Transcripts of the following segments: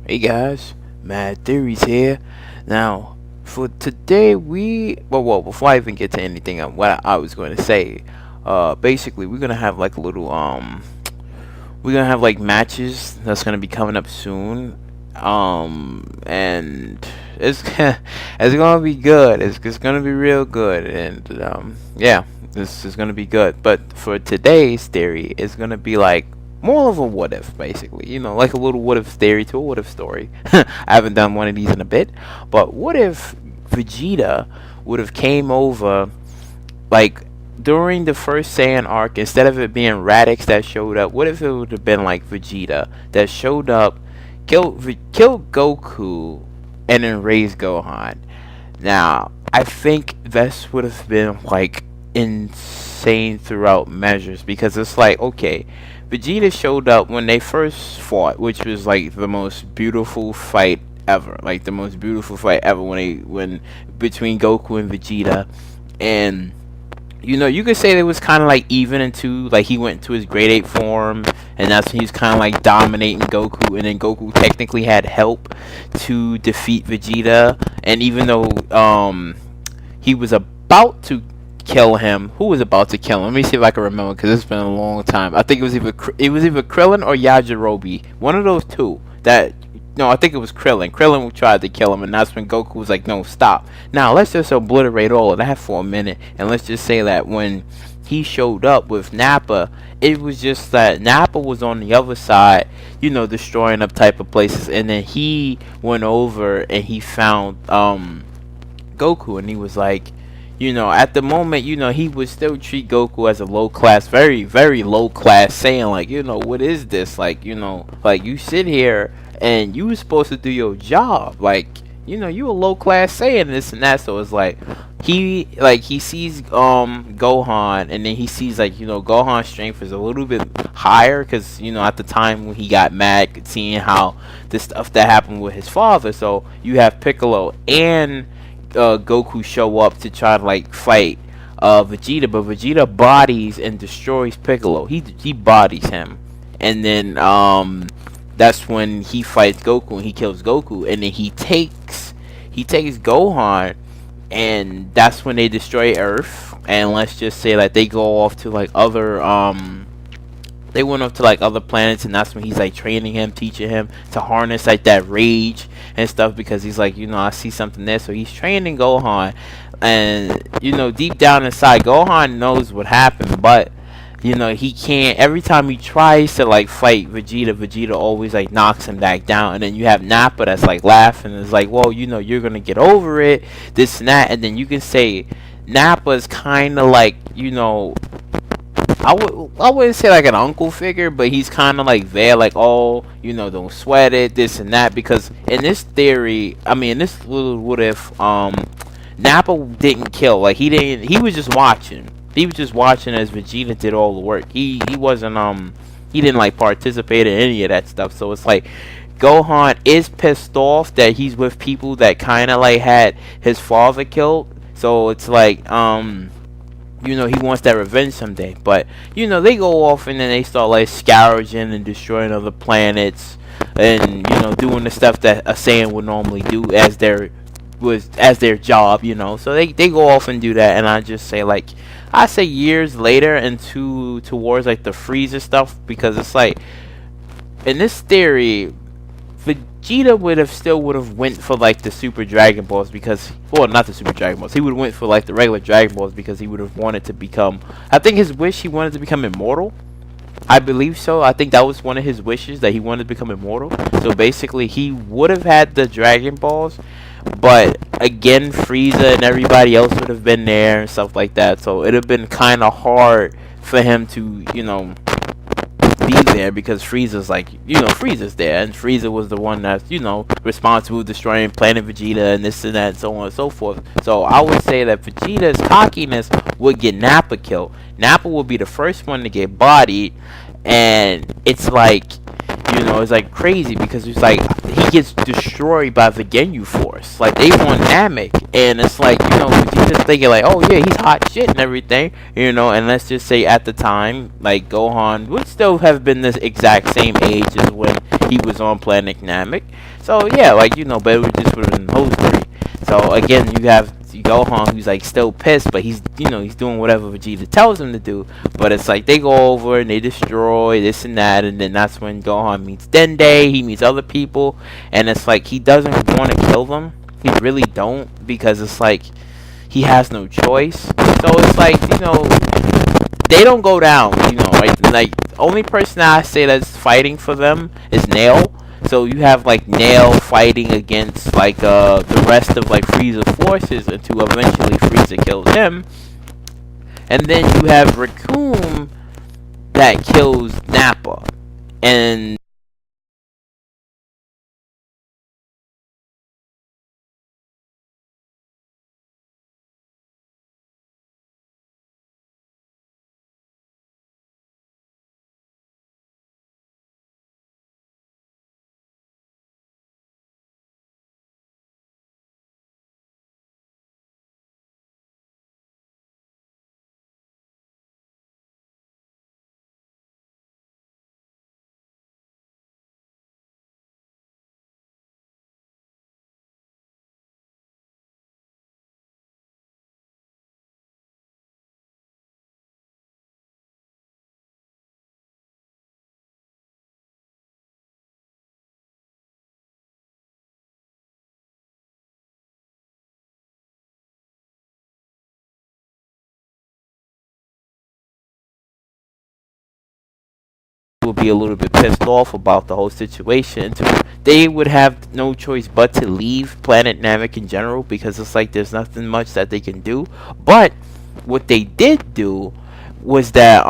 Hey guys, Mad Theories here. Now, for today, before I even get to anything on what I was going to say, basically, we're gonna have like a little, we're gonna have like matches that's gonna be coming up soon, and it's it's gonna be good. It's gonna be real good, and yeah, this is gonna be good. But for today's theory, it's gonna be like more of a what if, basically. Like a little what if theory to a what if story. I haven't done one of these in a bit, but what if Vegeta would have came over like during the first Saiyan arc, instead of it being Radix that showed up, what if it would have been like Vegeta that showed up, killed Goku, and then raised Gohan? Now, I think this would have been like insane throughout measures, because it's like, okay, Vegeta showed up when they first fought, which was like the most beautiful fight ever. Like the most beautiful fight ever when between Goku and Vegeta. And you could say it was kind of like even into like he went to his grade 8 form, and that's when he's kind of like dominating Goku, and then Goku technically had help to defeat Vegeta. And even though he was about to kill him, who was about to kill him? Let me see if I can remember, because it's been a long time. I think it was either Krillin or Yajirobe, one of those two. That No, I think it was Krillin. Krillin tried to kill him, and that's when Goku was like, no, stop. Now, let's just obliterate all of that for a minute, and let's just say that when he showed up with Nappa, it was just that Nappa was on the other side, destroying up type of places, and then he went over and he found Goku, and he was like, at the moment, he would still treat Goku as a low class, very, very low class, saying like, what is this? Like, like you sit here and you were supposed to do your job. Like, you a low class saying this and that. So it's like he sees Gohan, and then he sees like, Gohan's strength is a little bit higher, because at the time when he got mad, seeing how the stuff that happened with his father. So you have Piccolo and Goku show up to try to like fight Vegeta, but Vegeta bodies and destroys Piccolo. He bodies him, and then that's when he fights Goku and he kills Goku, and then he takes Gohan, and that's when they destroy Earth. And let's just say that they go off to like other they went off to like other planets, and that's when he's like training him, teaching him to harness like that rage and stuff, because he's like, I see something there. So he's training Gohan, and deep down inside, Gohan knows what happened, but he can't. Every time he tries to like fight Vegeta always like knocks him back down. And then you have Nappa that's like laughing, it's like, well, you're gonna get over it, this and that. And then you can say Nappa's kind of like, I wouldn't say like an uncle figure, but he's kind of like there, like, oh, don't sweat it, this and that. Because in this theory, in this little what if, Nappa didn't kill. Like, he was just watching. He was just watching as Vegeta did all the work. He wasn't, he didn't like participate in any of that stuff. So it's like Gohan is pissed off that he's with people that kind of like had his father killed. So it's like, he wants that revenge someday. But they go off, and then they start like scourging and destroying other planets, and doing the stuff that a Saiyan would normally do as their job. So they go off and do that. And I say years later, and towards like the Frieza stuff, because it's like in this theory, Vegeta would have went for like the Super Dragon Balls, because, well, not the Super Dragon Balls. He would have went for like the regular Dragon Balls, because he would have wanted to become. I think his wish, he wanted to become immortal. I believe so. I think that was one of his wishes, that he wanted to become immortal. So basically, he would have had the Dragon Balls, but again, Frieza and everybody else would have been there and stuff like that. So it'd have been kind of hard for him to, be there, because Frieza's like, Frieza's there, and Frieza was the one that's, responsible for destroying Planet Vegeta and this and that and so on and so forth. So I would say that Vegeta's cockiness would get Nappa killed. Nappa would be the first one to get bodied, and it's like, it's like crazy, because it's like he gets destroyed by the Ginyu Force. Like, they want Namek, and it's like, Vegeta's thinking like, oh yeah, he's hot shit and everything, and let's just say at the time, like, Gohan would still have been this exact same age as when he was on Planet Namek. So yeah, like but it was just within the whole story. So again, you have Gohan, who's like still pissed, but he's he's doing whatever Vegeta tells him to do. But it's like they go over and they destroy this and that, and then that's when Gohan meets Dende. He meets other people, and it's like he doesn't want to kill them. He really don't, because it's like he has no choice. So it's like they don't go down. Right? Like only person I say that's fighting for them is Nail. So you have like Nail fighting against like the rest of like Frieza's forces until eventually Frieza kills him, and then you have Raccoon that kills Nappa, and will be a little bit pissed off about the whole situation. They would have no choice but to leave Planet Namek in general, because it's like there's nothing much that they can do. But what they did do was that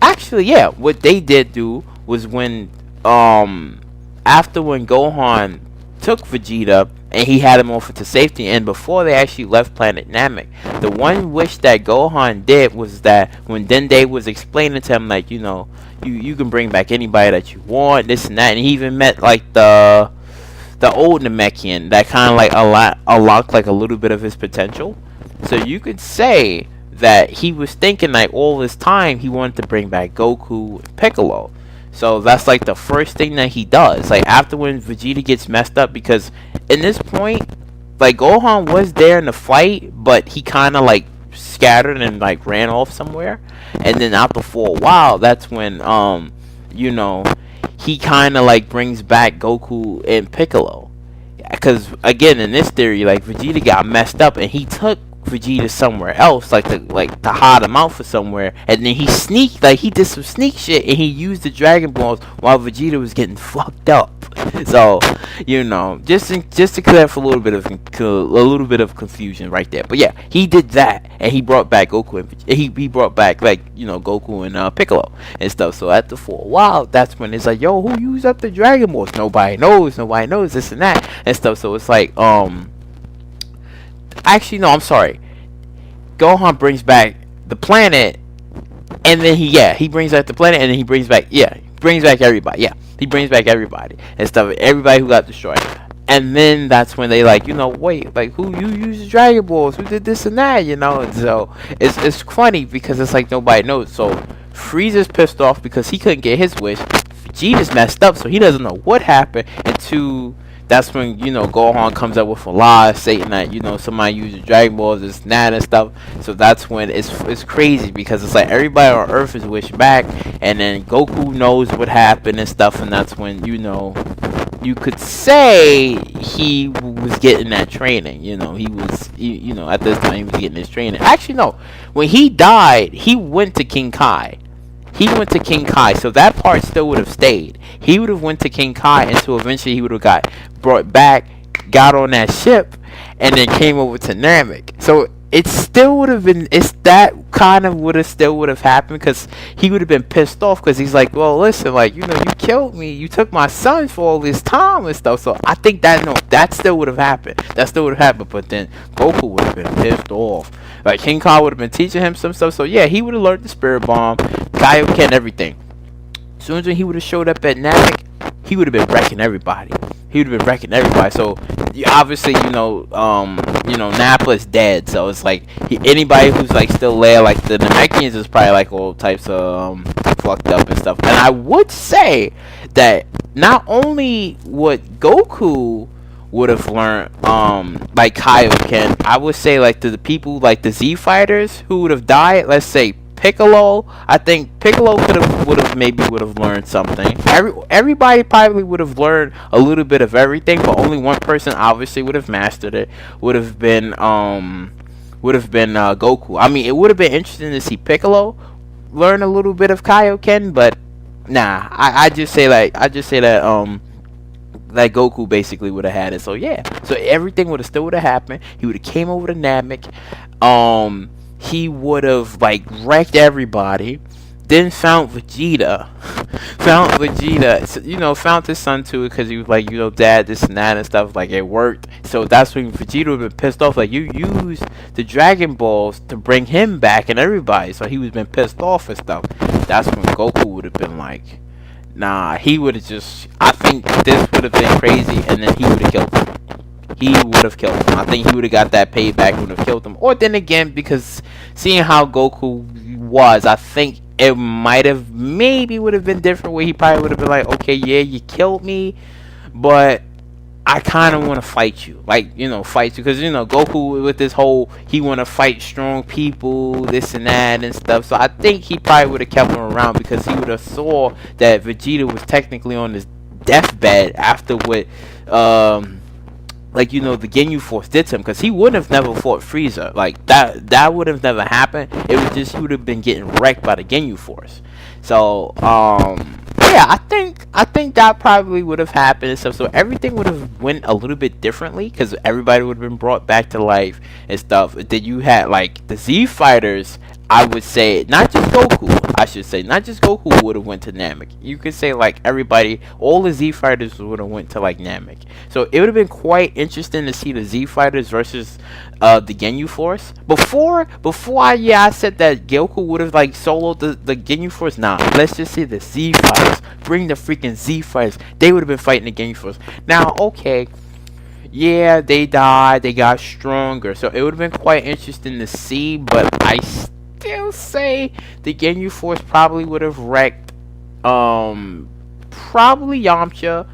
actually, yeah, what they did do was when after when Gohan took Vegeta and he had him off to safety, and before they actually left Planet Namek, the one wish that Gohan did was that when Dende was explaining to him, like, you can bring back anybody that you want, this and that, and he even met like the old Namekian that kind of like unlocked like a little bit of his potential. So you could say that he was thinking like all this time he wanted to bring back Goku and Piccolo. So that's like the first thing that he does. Like after when Vegeta gets messed up, because in this point, like Gohan was there in the fight, but he kind of like scattered and like ran off somewhere. And then after for a while, that's when he kind of like brings back Goku and Piccolo. Because again, in this theory, like Vegeta got messed up and he took Vegeta somewhere else, like to hide him out for somewhere, and then he did some sneak shit, and he used the Dragon Balls while Vegeta was getting fucked up. So just to clear up a little bit of confusion right there. But yeah, he did that, and he brought back Goku, and he brought back like Goku and Piccolo and stuff. So after for a while, that's when it's like, yo, who used up the Dragon Balls? Nobody knows this and that and stuff. So it's like actually, no, I'm sorry. Gohan brings back the planet, and then he brings back the planet, and then he brings back everybody. Yeah, he brings back everybody and stuff. Everybody who got destroyed, and then that's when they like, wait, like who used the Dragon Balls? Who did this and that? And so it's funny because it's like nobody knows. So Frieza's pissed off because he couldn't get his wish. Vegeta's messed up, so he doesn't know what happened. That's when Gohan comes up with a lie saying that somebody used the Dragon Balls, this and that and stuff. So that's when it's crazy, because it's like everybody on Earth is wished back, and then Goku knows what happened and stuff, and that's when you could say he was getting that training. He was at this time he was getting his training. Actually, no, when he died, he went to King Kai. So that part still would have stayed. He would have went to King Kai until eventually he would have got brought back, got on that ship, and then came over to Namek. So it still would have been, still would have happened, because he would have been pissed off, because he's like, well, listen, like, you killed me, you took my son for all this time and stuff. So I think that still would have happened. But then Goku would have been pissed off. Like King Kong would have been teaching him some stuff. So yeah, he would have learned the Spirit Bomb, Kaioken, everything. As soon as he would have showed up at Namek, he would have been wrecking everybody. So obviously, Nappa is dead. So it's like anybody who's like still there, like the Namekians, is probably like all types of fucked up and stuff. And I would say that not only would Goku would have learned like Kaioken, I would say like to the people like the Z fighters who would have died, let's say Piccolo, I think Piccolo would have learned something. Everybody probably would have learned a little bit of everything, but only one person obviously would have mastered it. Would have been Goku. I mean, it would have been interesting to see Piccolo learn a little bit of Kaioken, but nah. I just say that like Goku basically would have had it. So yeah. So everything would have happened. He would have came over to Namek. He would have like wrecked everybody. Then found Vegeta. Found Vegeta. So, found his son too because he was like, dad, this and that and stuff. Like it worked. So that's when Vegeta would have been pissed off. Like you used the Dragon Balls to bring him back and everybody. So he was been pissed off and stuff. That's when Goku would have been like, nah, he would have just. I think this would have been crazy, and then he would have killed him. He would have killed him. I think he would have got that payback. Would have killed him. Or then again, because seeing how Goku was, I think it maybe would have been different. Where he probably would have been like, okay, yeah, you killed me, but I kind of want to fight you, like fight you, because Goku with this whole he want to fight strong people, this and that and stuff. So I think he probably would have kept him around because he would have saw that Vegeta was technically on his deathbed after what like the Ginyu Force did to him, because he wouldn't have never fought Frieza. Like that would have never happened. It was just he would have been getting wrecked by the Ginyu Force. So yeah, I think that probably would have happened and stuff. So everything would have went a little bit differently because everybody would have been brought back to life and stuff. Then you had like the Z fighters. I would say not just Goku. I should say not just Goku would have went to Namek. You could say like everybody, all the Z fighters would have went to like Namek. So it would have been quite interesting to see the Z fighters versus the Ginyu Force. Before I said that Goku would have like soloed the Ginyu Force. Nah, let's just say the Z fighters. Bring the freaking Z fighters. They would have been fighting the Ginyu Force. Now, okay. Yeah, they died. They got stronger. So it would have been quite interesting to see, but I still say the Ginyu Force probably would have wrecked probably Yamcha.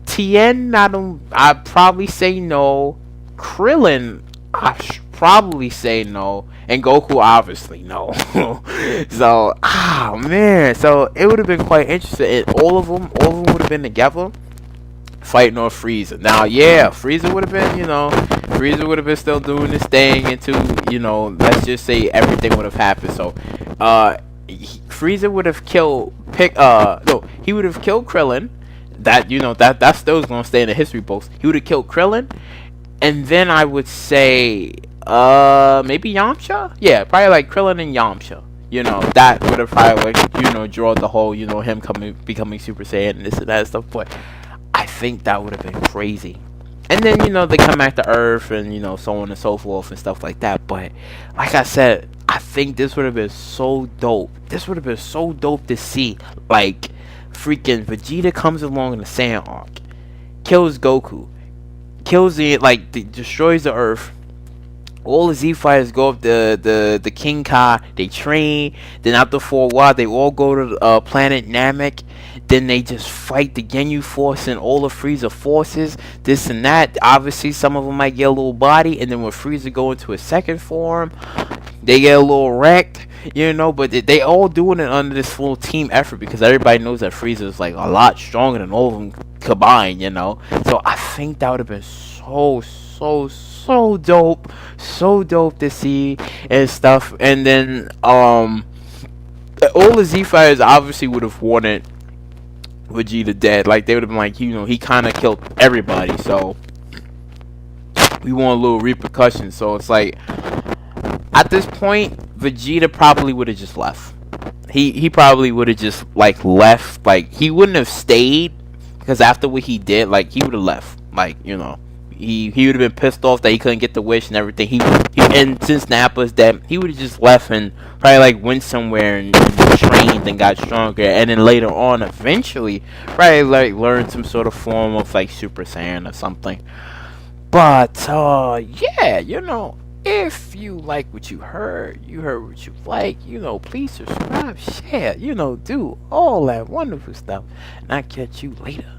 Tien, I'd probably say no. Krillin, I should probably say no. And Goku obviously no. So man, so it would have been quite interesting. And all of them would have been together fighting on Frieza. Now, yeah, Frieza would have been, Frieza would have been still doing this thing until, let's just say everything would have happened. So, Frieza would have killed he would have killed Krillin. That still is gonna stay in the history books. He would have killed Krillin, and then I would say, maybe Yamcha. Yeah, probably like Krillin and Yamcha. That would have probably like, draw the whole, him becoming Super Saiyan and this and that stuff. But I think that would have been crazy. And then, they come back to Earth and, so on and so forth and stuff like that. But, like I said, I think this would have been so dope. This would have been so dope to see. Like, freaking Vegeta comes along in the Saiyan arc. Kills Goku. Destroys the Earth. All the Z fighters go up the King Kai. They train. Then after for a while, they all go to planet Namek. Then they just fight the Ginyu Force and all the Frieza forces. This and that. Obviously, some of them might get a little body. And then when Frieza go into his second form, they get a little wrecked. But they all doing it under this full team effort because everybody knows that Frieza is like a lot stronger than all of them combined. So I think that would have been so dope, to see and stuff. And then all the Z fighters obviously would have wanted Vegeta dead. Like they would have been like, he kind of killed everybody, so we want a little repercussion. So it's like at this point, Vegeta probably would have just left. He probably would have just like left. Like he wouldn't have stayed because after what he did, like he would have left. Like he would have been pissed off that he couldn't get the wish and everything. He and since Nappa's dead, he would have just left and probably like went somewhere and trained and got stronger. And then later on, eventually, probably like learned some sort of form of like Super Saiyan or something. But yeah, If you like what you heard what you like, please subscribe, share, do all that wonderful stuff. And I'll catch you later.